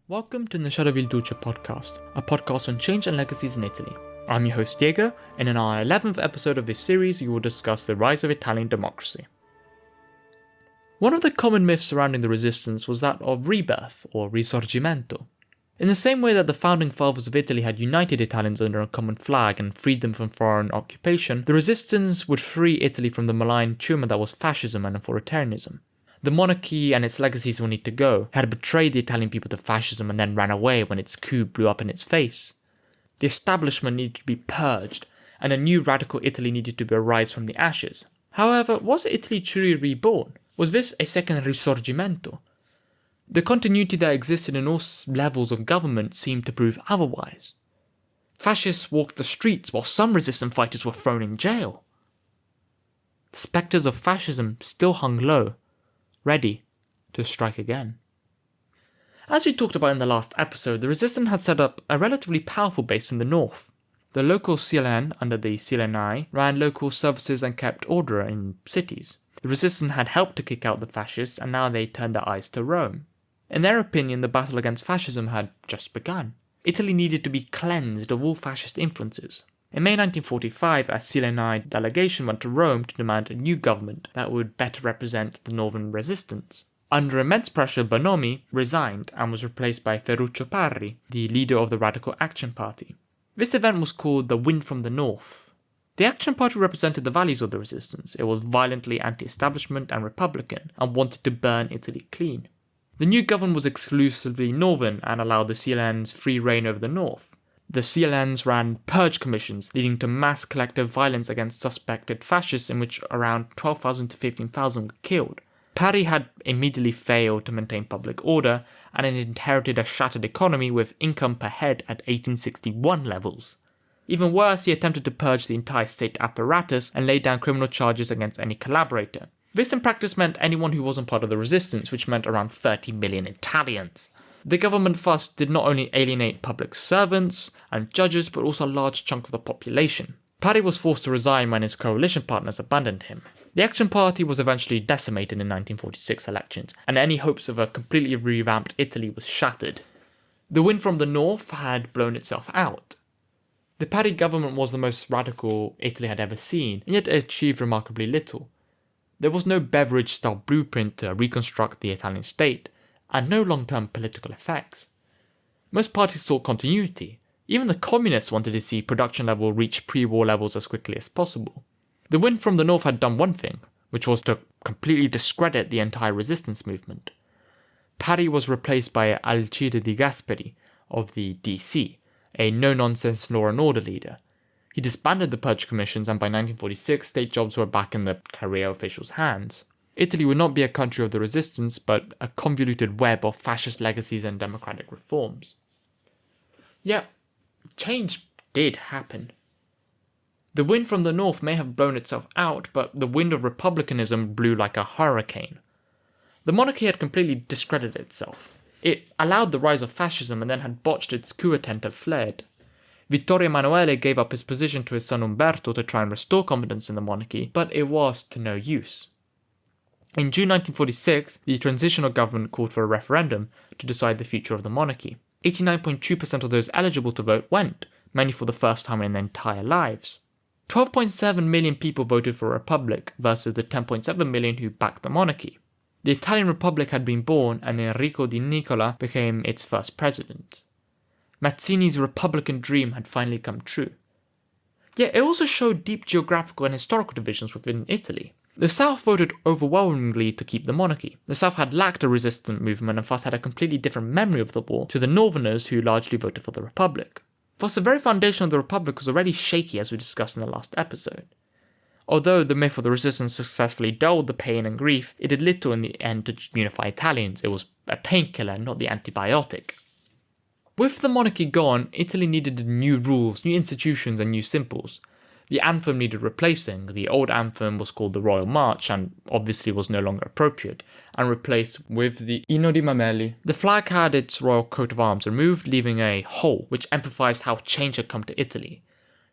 Welcome to the Duce podcast, a podcast on change and legacies in Italy. I'm your host Diego, and in our 11th episode of this series, we will discuss the rise of Italian democracy. One of the common myths surrounding the resistance was that of rebirth, or Risorgimento. In the same way that the founding fathers of Italy had united Italians under a common flag and freed them from foreign occupation, the resistance would free Italy from the malign tumor that was fascism and authoritarianism. The monarchy and its legacies will need to go. It had betrayed the Italian people to fascism and then ran away when its coup blew up in its face. The establishment needed to be purged, and a new radical Italy needed to arise from the ashes. However, was Italy truly reborn? Was this a second Risorgimento? The continuity that existed in all levels of government seemed to prove otherwise. Fascists walked the streets while some resistance fighters were thrown in jail. The spectres of fascism still hung low, ready to strike again. As we talked about in the last episode, the resistance had set up a relatively powerful base in the north. The local CLN, under the CLNI, ran local services and kept order in cities. The resistance had helped to kick out the fascists, and now they turned their eyes to Rome. In their opinion, the battle against fascism had just begun. Italy needed to be cleansed of all fascist influences. In May 1945, a CLNI delegation went to Rome to demand a new government that would better represent the northern resistance. Under immense pressure, Bonomi resigned and was replaced by Ferruccio Parri, the leader of the Radical Action Party. This event was called the Wind from the North. The Action Party represented the values of the resistance. It was violently anti-establishment and republican, and wanted to burn Italy clean. The new government was exclusively northern and allowed the CLNs free reign over the north. The CLNs ran purge commissions, leading to mass collective violence against suspected fascists in which around 12,000 to 15,000 were killed. Parri had immediately failed to maintain public order and had inherited a shattered economy with income per head at 1861 levels. Even worse, he attempted to purge the entire state apparatus and laid down criminal charges against any collaborator. This in practice meant anyone who wasn't part of the resistance, which meant around 30 million Italians. The government thus did not only alienate public servants and judges, but also a large chunk of the population. Parri was forced to resign when his coalition partners abandoned him. The Action Party was eventually decimated in 1946 elections, and any hopes of a completely revamped Italy was shattered. The wind from the north had blown itself out. The Parri government was the most radical Italy had ever seen, and yet it achieved remarkably little. There was no Beveridge-style blueprint to reconstruct the Italian state, and no long-term political effects. Most parties sought continuity. Even the communists wanted to see production level reach pre-war levels as quickly as possible. The wind from the north had done one thing, which was to completely discredit the entire resistance movement. Parri was replaced by Alcide de Gasperi of the DC, a no-nonsense law and order leader. He disbanded the purge commissions, and by 1946 state jobs were back in the career officials' hands. Italy would not be a country of the resistance, but a convoluted web of fascist legacies and democratic reforms. Yet, change did happen. The wind from the north may have blown itself out, but the wind of republicanism blew like a hurricane. The monarchy had completely discredited itself. It allowed the rise of fascism and then had botched its coup attempt and fled. Vittorio Emanuele gave up his position to his son Umberto to try and restore confidence in the monarchy, but it was to no use. In June 1946, the transitional government called for a referendum to decide the future of the monarchy. 89.2% of those eligible to vote went, many for the first time in their entire lives. 12.7 million people voted for a republic versus the 10.7 million who backed the monarchy. The Italian Republic had been born, and Enrico Di Nicola became its first president. Mazzini's republican dream had finally come true. Yet it also showed deep geographical and historical divisions within Italy. The South voted overwhelmingly to keep the monarchy. The South had lacked a resistant movement and thus had a completely different memory of the war to the Northerners who largely voted for the Republic. Thus the very foundation of the Republic was already shaky, as we discussed in the last episode. Although the myth of the resistance successfully dulled the pain and grief, it did little in the end to unify Italians. It was a painkiller, not the antibiotic. With the monarchy gone, Italy needed new rules, new institutions and new symbols. The anthem needed replacing. The old anthem was called the Royal March and obviously was no longer appropriate, and replaced with the Inno di Mameli. The flag had its royal coat of arms removed, leaving a hole which emphasized how change had come to Italy.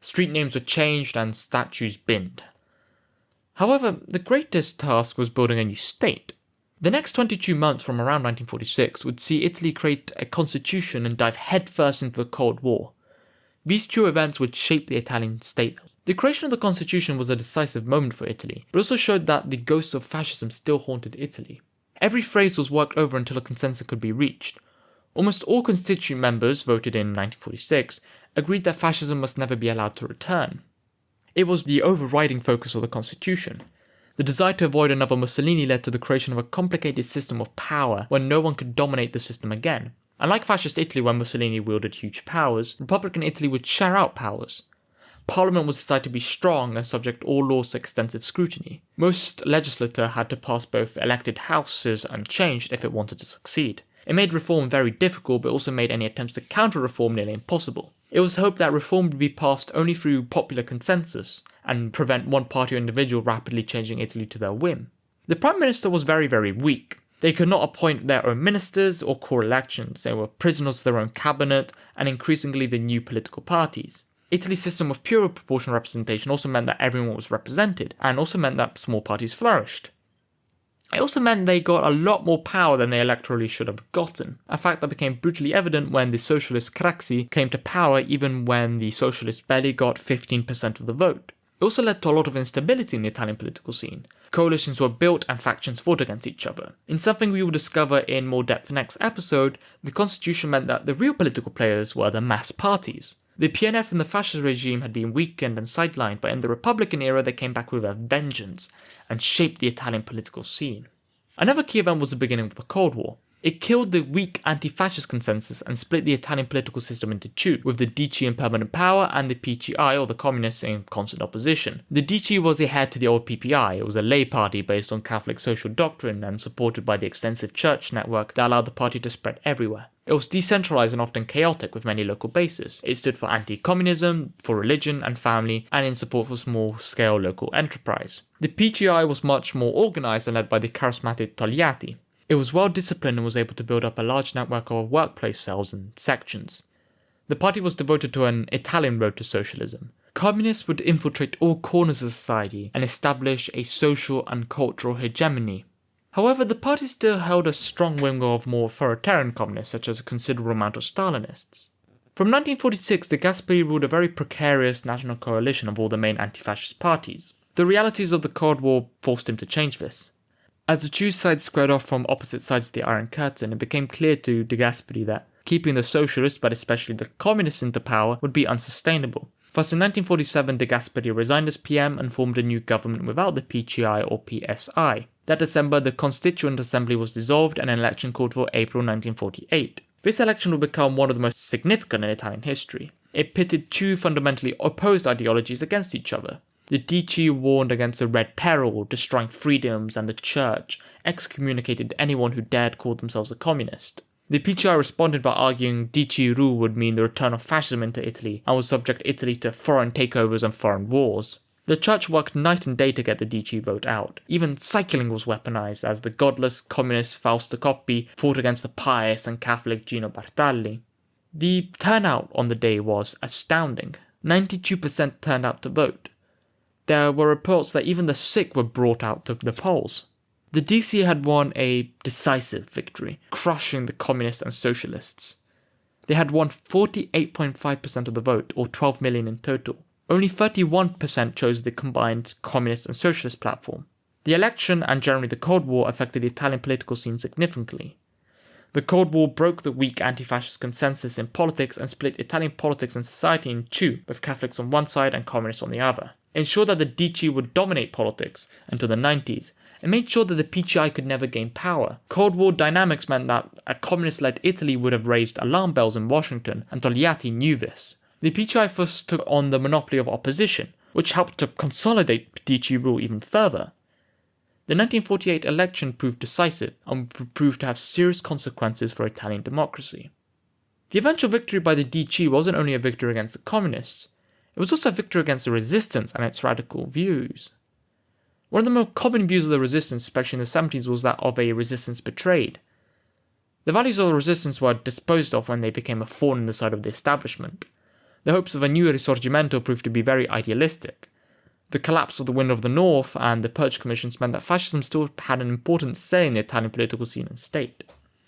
Street names were changed and statues binned. However, the greatest task was building a new state. The next 22 months from around 1946 would see Italy create a constitution and dive headfirst into the Cold War. These two events would shape the Italian state. The creation of the constitution was a decisive moment for Italy, but also showed that the ghosts of fascism still haunted Italy. Every phrase was worked over until a consensus could be reached. Almost all constituent members voted in 1946 agreed that fascism must never be allowed to return. It was the overriding focus of the constitution. The desire to avoid another Mussolini led to the creation of a complicated system of power where no one could dominate the system again. Unlike fascist Italy where Mussolini wielded huge powers, Republican Italy would share out powers. Parliament was decided to be strong and subject all laws to extensive scrutiny. Most legislature had to pass both elected houses unchanged if it wanted to succeed. It made reform very difficult, but also made any attempts to counter-reform nearly impossible. It was hoped that reform would be passed only through popular consensus, and prevent one party or individual rapidly changing Italy to their whim. The Prime Minister was very, very weak. They could not appoint their own ministers or call elections. They were prisoners of their own cabinet, and increasingly the new political parties. Italy's system of pure proportional representation also meant that everyone was represented, and also meant that small parties flourished. It also meant they got a lot more power than they electorally should have gotten, a fact that became brutally evident when the socialist Craxi came to power even when the socialists barely got 15% of the vote. It also led to a lot of instability in the Italian political scene. Coalitions were built and factions fought against each other. In something we will discover in more depth next episode, the constitution meant that the real political players were the mass parties. The PNF in the fascist regime had been weakened and sidelined, but in the Republican era they came back with a vengeance and shaped the Italian political scene. Another key event was the beginning of the Cold War. It killed the weak anti-fascist consensus and split the Italian political system into two, with the Duce in permanent power and the PCI, or the Communists, in constant opposition. The Duce was the heir to the old PPI. It was a lay party based on Catholic social doctrine and supported by the extensive church network that allowed the party to spread everywhere. It was decentralized and often chaotic with many local bases. It stood for anti-communism, for religion and family, and in support for small-scale local enterprise. The PCI was much more organized and led by the charismatic Togliatti. It was well disciplined and was able to build up a large network of workplace cells and sections. The party was devoted to an Italian road to socialism. Communists would infiltrate all corners of society and establish a social and cultural hegemony. However, the party still held a strong wing of more authoritarian communists, such as a considerable amount of Stalinists. From 1946, de Gasperi ruled a very precarious national coalition of all the main anti-fascist parties. The realities of the Cold War forced him to change this. As the two sides squared off from opposite sides of the Iron Curtain, it became clear to de Gasperi that keeping the socialists, but especially the communists, into power would be unsustainable. Thus, in 1947, de Gasperi resigned as PM and formed a new government without the PCI or PSI. That December, the Constituent Assembly was dissolved and an election called for April 1948. This election would become one of the most significant in Italian history. It pitted two fundamentally opposed ideologies against each other. The Duce warned against the Red Peril, destroying freedoms and the church, excommunicated anyone who dared call themselves a communist. The PCI responded by arguing Duce rule would mean the return of fascism into Italy and would subject Italy to foreign takeovers and foreign wars. The church worked night and day to get the Duce vote out. Even cycling was weaponized, as the godless communist Fausto Coppi fought against the pious and Catholic Gino Bartali. The turnout on the day was astounding. 92% turned out to vote. There were reports that even the sick were brought out to the polls. The Duce had won a decisive victory, crushing the communists and socialists. They had won 48.5% of the vote, or 12 million in total. Only 31% chose the combined communist and socialist platform. The election, and generally the Cold War, affected the Italian political scene significantly. The Cold War broke the weak anti-fascist consensus in politics and split Italian politics and society in two, with Catholics on one side and communists on the other. It ensured that the Duce would dominate politics until the 90s, and made sure that the PCI could never gain power. Cold War dynamics meant that a communist-led Italy would have raised alarm bells in Washington, and Togliatti knew this. The PCI first took on the monopoly of opposition, which helped to consolidate Duce rule even further. The 1948 election proved decisive and proved to have serious consequences for Italian democracy. The eventual victory by the Duce wasn't only a victory against the communists, it was also a victory against the resistance and its radical views. One of the more common views of the resistance, especially in the 70s, was that of a resistance betrayed. The values of the resistance were disposed of when they became a thorn in the side of the establishment. The hopes of a new Risorgimento proved to be very idealistic. The collapse of the Wing of the North and the Purge Commissions meant that fascism still had an important say in the Italian political scene and state.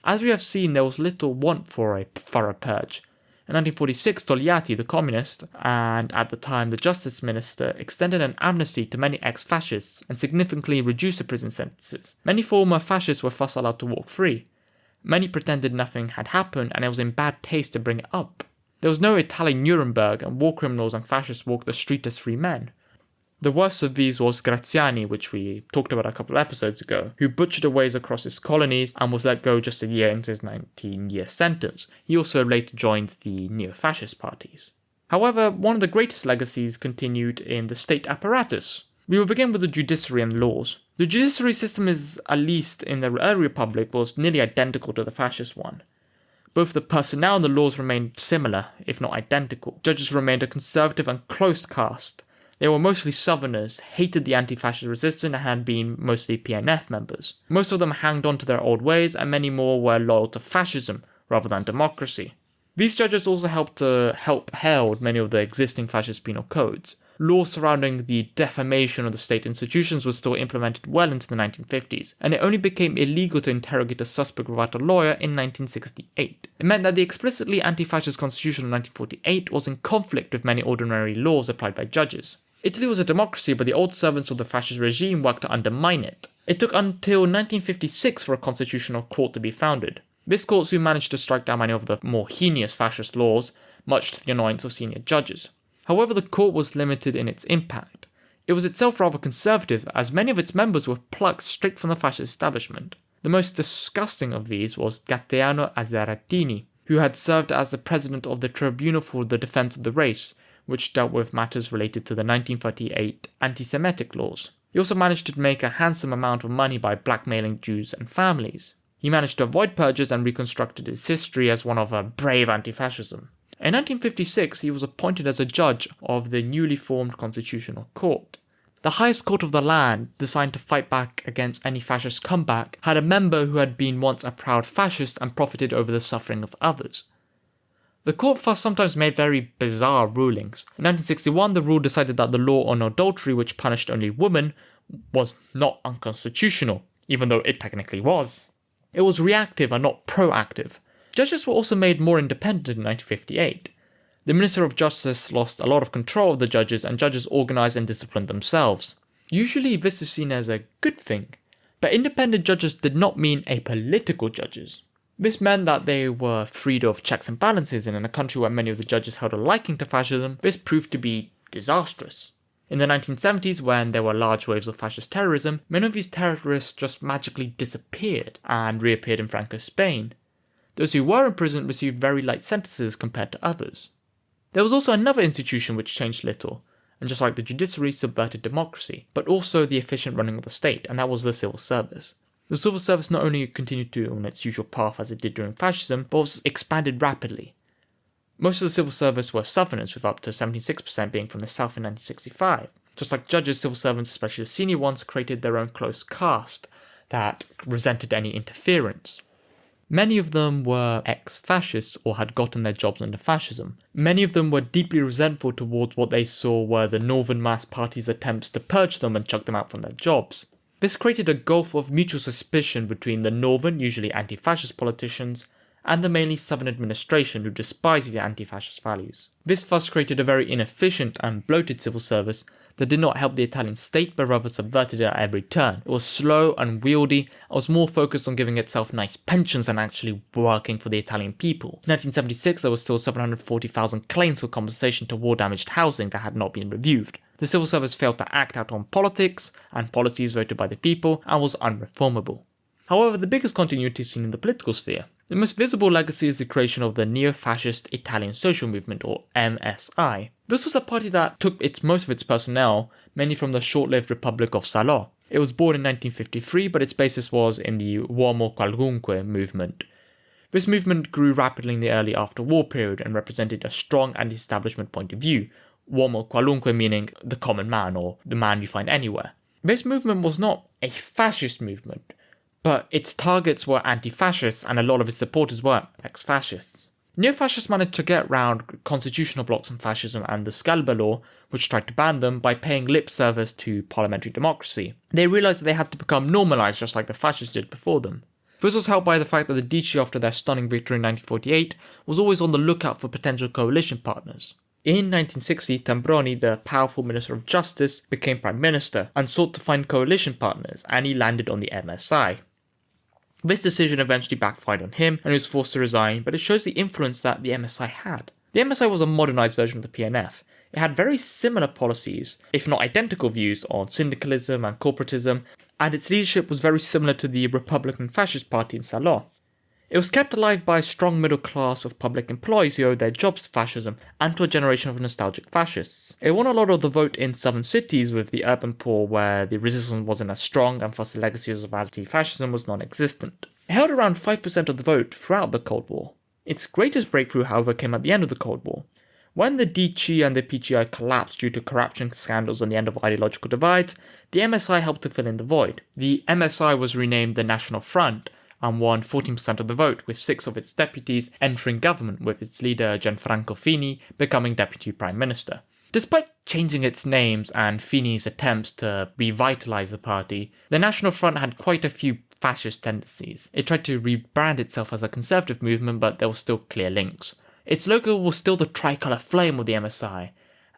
As we have seen, there was little want for a thorough purge. In 1946, Togliatti, the communist, and at the time the justice minister, extended an amnesty to many ex-fascists and significantly reduced the prison sentences. Many former fascists were thus allowed to walk free. Many pretended nothing had happened and it was in bad taste to bring it up. There was no Italian Nuremberg, and war criminals and fascists walked the street as free men. The worst of these was Graziani, which we talked about a couple of episodes ago, who butchered away across his colonies and was let go just a year into his 19-year sentence. He also later joined the neo-fascist parties. However, one of the greatest legacies continued in the state apparatus. We will begin with the judiciary and laws. The judiciary system is, at least in the early republic, was nearly identical to the fascist one. Both the personnel and the laws remained similar, if not identical. Judges remained a conservative and close caste. They were mostly Southerners, hated the anti-fascist resistance, and had been mostly PNF members. Most of them hanged on to their old ways, and many more were loyal to fascism rather than democracy. These judges also helped held many of the existing fascist penal codes. Laws surrounding the defamation of the state institutions was still implemented well into the 1950s, and it only became illegal to interrogate a suspect without a lawyer in 1968. It meant that the explicitly anti-fascist constitution of 1948 was in conflict with many ordinary laws applied by judges. Italy was a democracy, but the old servants of the fascist regime worked to undermine it. It took until 1956 for a constitutional court to be founded. This court soon managed to strike down many of the more heinous fascist laws, much to the annoyance of senior judges. However, the court was limited in its impact. It was itself rather conservative, as many of its members were plucked straight from the fascist establishment. The most disgusting of these was Gaetano Azzarratini, who had served as the president of the Tribunal for the Defense of the Race, which dealt with matters related to the 1938 anti-Semitic laws. He also managed to make a handsome amount of money by blackmailing Jews and families. He managed to avoid purges and reconstructed his history as one of a brave anti-fascism. In 1956, he was appointed as a judge of the newly formed Constitutional Court. The highest court of the land, designed to fight back against any fascist comeback, had a member who had been once a proud fascist and profited over the suffering of others. The court thus sometimes made very bizarre rulings. In 1961, the rule decided that the law on adultery, which punished only women, was not unconstitutional, even though it technically was. It was reactive and not proactive. Judges were also made more independent in 1958. The Minister of Justice lost a lot of control of the judges, and judges organised and disciplined themselves. Usually this is seen as a good thing, but independent judges did not mean apolitical judges. This meant that they were freed of checks and balances, and in a country where many of the judges held a liking to fascism, this proved to be disastrous. In the 1970s, when there were large waves of fascist terrorism, many of these terrorists just magically disappeared and reappeared in Franco Spain. Those who were in prison received very light sentences compared to others. There was also another institution which changed little, and just like the judiciary, subverted democracy, but also the efficient running of the state, and that was the civil service. The civil service not only continued on its usual path as it did during fascism, but was expanded rapidly. Most of the civil service were Southerners, with up to 76% being from the South in 1965. Just like judges, civil servants, especially the senior ones, created their own close caste that resented any interference. Many of them were ex-fascists or had gotten their jobs under fascism. Many of them were deeply resentful towards what they saw were the Northern mass party's attempts to purge them and chuck them out from their jobs. This created a gulf of mutual suspicion between the Northern, usually anti-fascist politicians, and the mainly Southern administration who despised the anti-fascist values. This thus created a very inefficient and bloated civil service that did not help the Italian state but rather subverted it at every turn. It was slow, unwieldy, and was more focused on giving itself nice pensions than actually working for the Italian people. In 1976, there were still 740,000 claims for compensation to war-damaged housing that had not been reviewed. The civil service failed to act out on politics and policies voted by the people and was unreformable. However, the biggest continuity is seen in the political sphere. The most visible legacy is the creation of the neo-fascist Italian Social Movement, or MSI. This was a party that took most of its personnel mainly from the short-lived Republic of Salò. It was born in 1953, but its basis was in the Uomo Qualunque movement. This movement grew rapidly in the early after-war period and represented a strong anti-establishment point of view, Uomo Qualunque meaning the common man or the man you find anywhere. This movement was not a fascist movement, but its targets were anti-fascists and a lot of its supporters were ex-fascists. Neo-fascists managed to get around constitutional blocks on fascism and the Scalba law, which tried to ban them, by paying lip service to parliamentary democracy. They realised that they had to become normalised just like the fascists did before them. This was helped by the fact that the Duce, after their stunning victory in 1948, was always on the lookout for potential coalition partners. In 1960, Tambroni, the powerful Minister of Justice, became Prime Minister and sought to find coalition partners, and he landed on the MSI. This decision eventually backfired on him and he was forced to resign, but it shows the influence that the MSI had. The MSI was a modernised version of the PNF. It had very similar policies, if not identical views, on syndicalism and corporatism, and its leadership was very similar to the Republican Fascist Party in Salon. It was kept alive by a strong middle class of public employees who owed their jobs to fascism and to a generation of nostalgic fascists. It won a lot of the vote in southern cities, with the urban poor where the resistance wasn't as strong and thus the legacy of anti-fascism was non-existent. It held around 5% of the vote throughout the Cold War. Its greatest breakthrough, however, came at the end of the Cold War. When the Duce and the PGI collapsed due to corruption scandals and the end of ideological divides, the MSI helped to fill in the void. The MSI was renamed the National Front and won 14% of the vote, with 6 of its deputies entering government, with its leader Gianfranco Fini becoming Deputy Prime Minister. Despite changing its names and Fini's attempts to revitalise the party, the National Front had quite a few fascist tendencies. It tried to rebrand itself as a conservative movement, but there were still clear links. Its logo was still the tricolour flame of the MSI,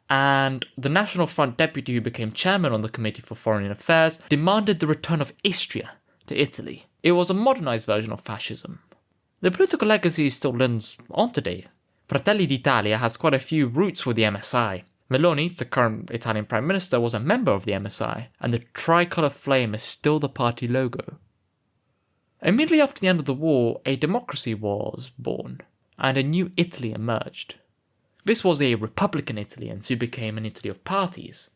and the National Front deputy, who became chairman on the Committee for Foreign Affairs, demanded the return of Istria to Italy. It was a modernised version of fascism. The political legacy still lives on today. Fratelli d'Italia has quite a few roots for the MSI. Meloni, the current Italian Prime Minister, was a member of the MSI, and the tricolour flame is still the party logo. Immediately after the end of the war, a democracy was born, and a new Italy emerged. This was a Republican Italy, and soon became an Italy of parties.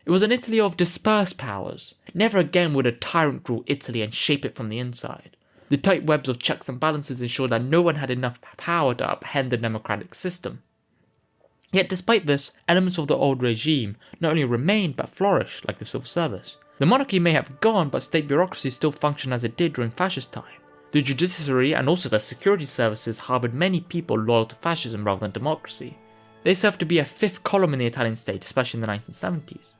It was an Italy of dispersed powers. Never again would a tyrant rule Italy and shape it from the inside. The tight webs of checks and balances ensured that no one had enough power to upend the democratic system. Yet despite this, elements of the old regime not only remained but flourished, like the civil service. The monarchy may have gone, but state bureaucracy still functioned as it did during fascist time. The judiciary and also the security services harboured many people loyal to fascism rather than democracy. They served to be a fifth column in the Italian state, especially in the 1970s.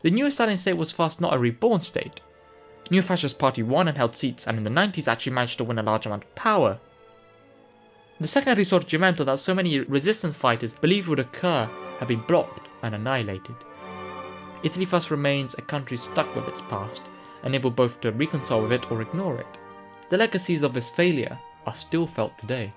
The new Italian state was fast not a reborn state. New Fascist Party won and held seats, and in the 90s actually managed to win a large amount of power. The second Risorgimento that so many resistance fighters believed would occur had been blocked and annihilated. Italy thus remains a country stuck with its past, unable both to reconcile with it or ignore it. The legacies of this failure are still felt today.